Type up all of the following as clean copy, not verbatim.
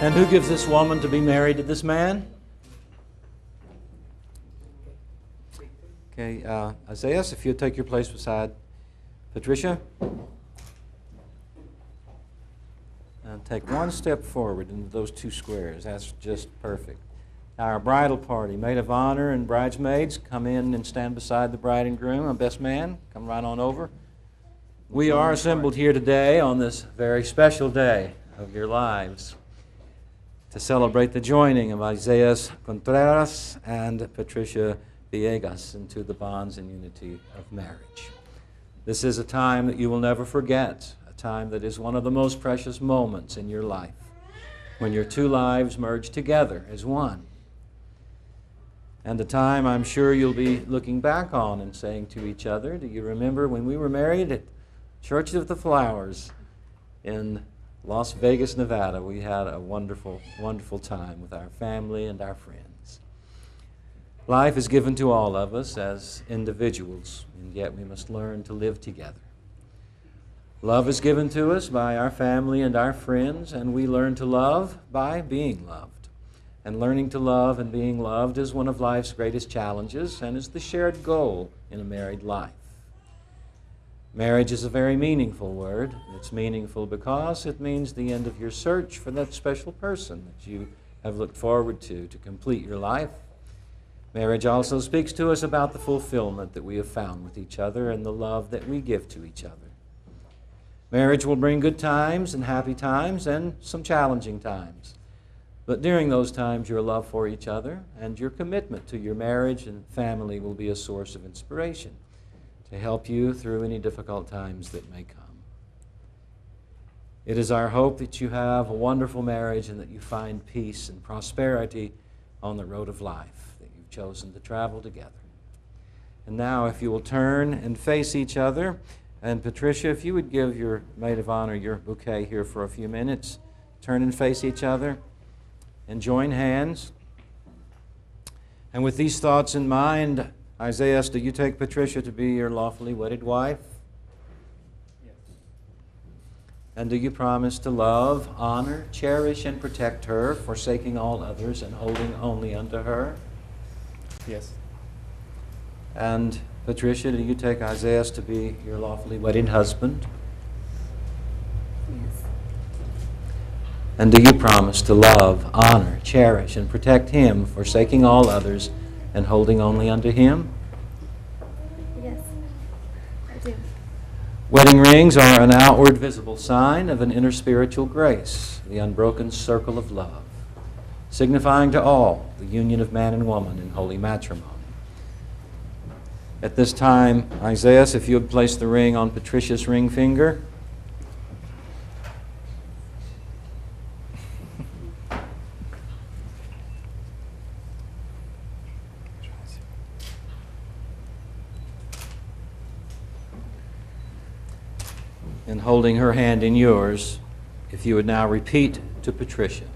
And who gives this woman to be married to this man? Okay, Isaiah, if you'll take your place beside Patricia. And take one step forward into those two squares. That's just perfect. Now our bridal party, maid of honor and bridesmaids, come in and stand beside the bride and groom. Our best man, come right on over. We are assembled here today on this very special day of your lives to celebrate the joining of Isaiah Contreras and Patricia Villegas into the bonds and unity of marriage. This is a time that you will never forget, a time that is one of the most precious moments in your life, when your two lives merge together as one. And a time I'm sure you'll be looking back on and saying to each other, do you remember when we were married at Church of the Flowers in Las Vegas, Nevada? We had a wonderful, wonderful time with our family and our friends. Life is given to all of us as individuals, and yet we must learn to live together. Love is given to us by our family and our friends, and we learn to love by being loved. And learning to love and being loved is one of life's greatest challenges and is the shared goal in a married life. Marriage is a very meaningful word. It's meaningful because it means the end of your search for that special person that you have looked forward to complete your life. Marriage also speaks to us about the fulfillment that we have found with each other and the love that we give to each other. Marriage will bring good times and happy times and some challenging times. But during those times, your love for each other and your commitment to your marriage and family will be a source of inspiration to help you through any difficult times that may come. It is our hope that you have a wonderful marriage and that you find peace and prosperity on the road of life that you've chosen to travel together. And now, if you will turn and face each other, and Patricia, if you would give your maid of honor your bouquet here for a few minutes, turn and face each other and join hands. And with these thoughts in mind, Isaiah, do you take Patricia to be your lawfully wedded wife? Yes. And do you promise to love, honor, cherish, and protect her, forsaking all others and holding only unto her? Yes. And Patricia, do you take Isaiah to be your lawfully wedded husband? Yes. And do you promise to love, honor, cherish, and protect him, forsaking all others and holding only unto him? Yes, I do. Wedding rings are an outward visible sign of an inner spiritual grace, the unbroken circle of love, signifying to all the union of man and woman in holy matrimony. At this time, Isaiah, if you would place the ring on Patricia's ring finger. And holding her hand in yours, if you would now repeat to Patricia,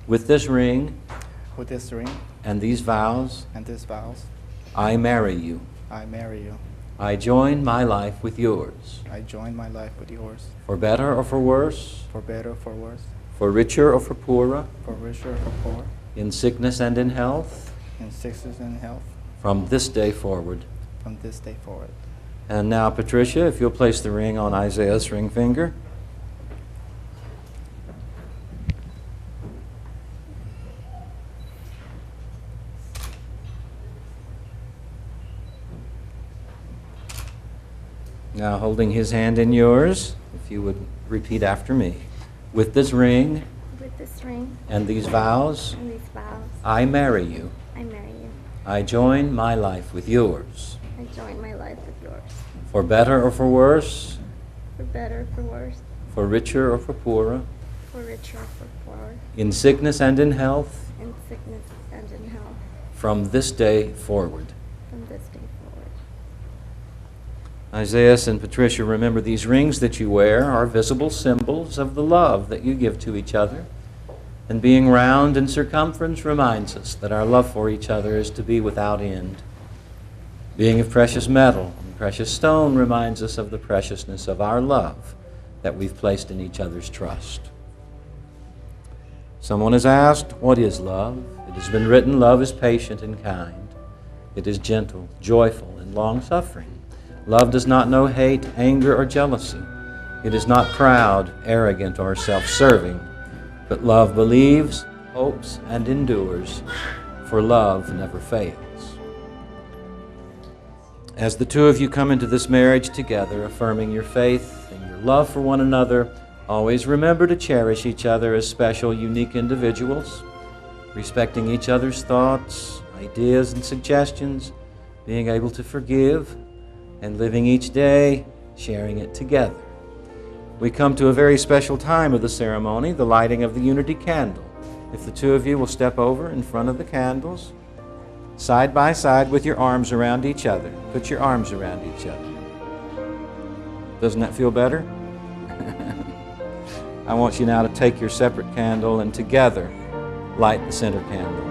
with this ring With this ring and these vows, and these vows, I marry you. I marry you. I join my life with yours, I join my life with yours, for better or for worse, for better, for worse, for richer or for poorer, for richer, for poor, in sickness and in health, in sickness and health, from this day forward. from this day forward. And now, Patricia, if you'll place the ring on Isaiah's ring finger. Now, holding his hand in yours, if you would repeat after me. With this ring With this ring and these vows, and these vows, I marry you. I marry you. I join my life with yours, I join my life with yours, for better or for worse, for better, for worse, for richer or for poorer, for richer, for poorer, in sickness and in health, in sickness and in health, from this day forward. from this day forward. Isaiah and Patricia, remember these rings that you wear are visible symbols of the love that you give to each other. And being round in circumference reminds us that our love for each other is to be without end. Being of precious metal and precious stone reminds us of the preciousness of our love that we've placed in each other's trust. Someone has asked, what is love? It has been written, love is patient and kind. It is gentle, joyful, and long-suffering. Love does not know hate, anger, or jealousy. It is not proud, arrogant, or self-serving, but love believes, hopes, and endures, for love never fails. As the two of you come into this marriage together, affirming your faith and your love for one another, always remember to cherish each other as special, unique individuals, respecting each other's thoughts, ideas, and suggestions, being able to forgive, and living each day sharing it together. We come to a very special time of the ceremony, the lighting of the unity candle. If the two of you will step over in front of the candles, side by side with your arms around each other. Put your arms around each other. Doesn't that feel better? I want you now to take your separate candle and together light the center candle.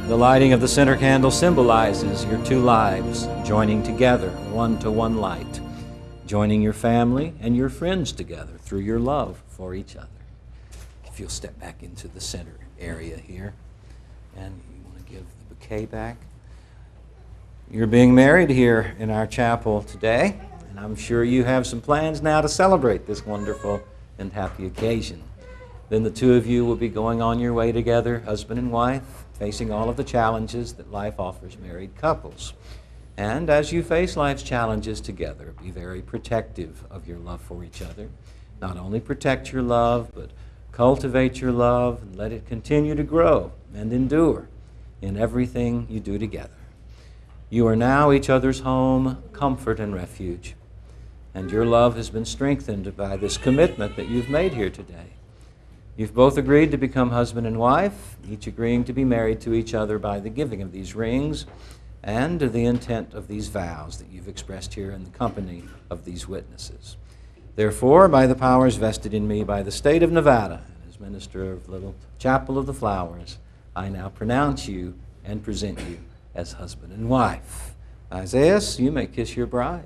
The lighting of the center candle symbolizes your two lives joining together, one to one light, joining your family and your friends together through your love for each other. If you'll step back into the center area here, and you want to give the bouquet back. You're being married here in our chapel today, and I'm sure you have some plans now to celebrate this wonderful and happy occasion. Then the two of you will be going on your way together, husband and wife, facing all of the challenges that life offers married couples. And as you face life's challenges together, be very protective of your love for each other. Not only protect your love, but cultivate your love and let it continue to grow and endure in everything you do together. You are now each other's home, comfort, and refuge. And your love has been strengthened by this commitment that you've made here today. You've both agreed to become husband and wife, each agreeing to be married to each other by the giving of these rings and the intent of these vows that you've expressed here in the company of these witnesses. Therefore, by the powers vested in me by the state of Nevada, and as minister of Little Chapel of the Flowers, I now pronounce you and present you as husband and wife. Isaiah, you may kiss your bride.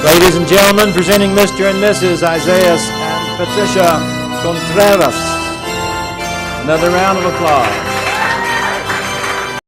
Ladies and gentlemen, presenting Mr. and Mrs. Isaiah and Patricia Contreras. Another round of applause.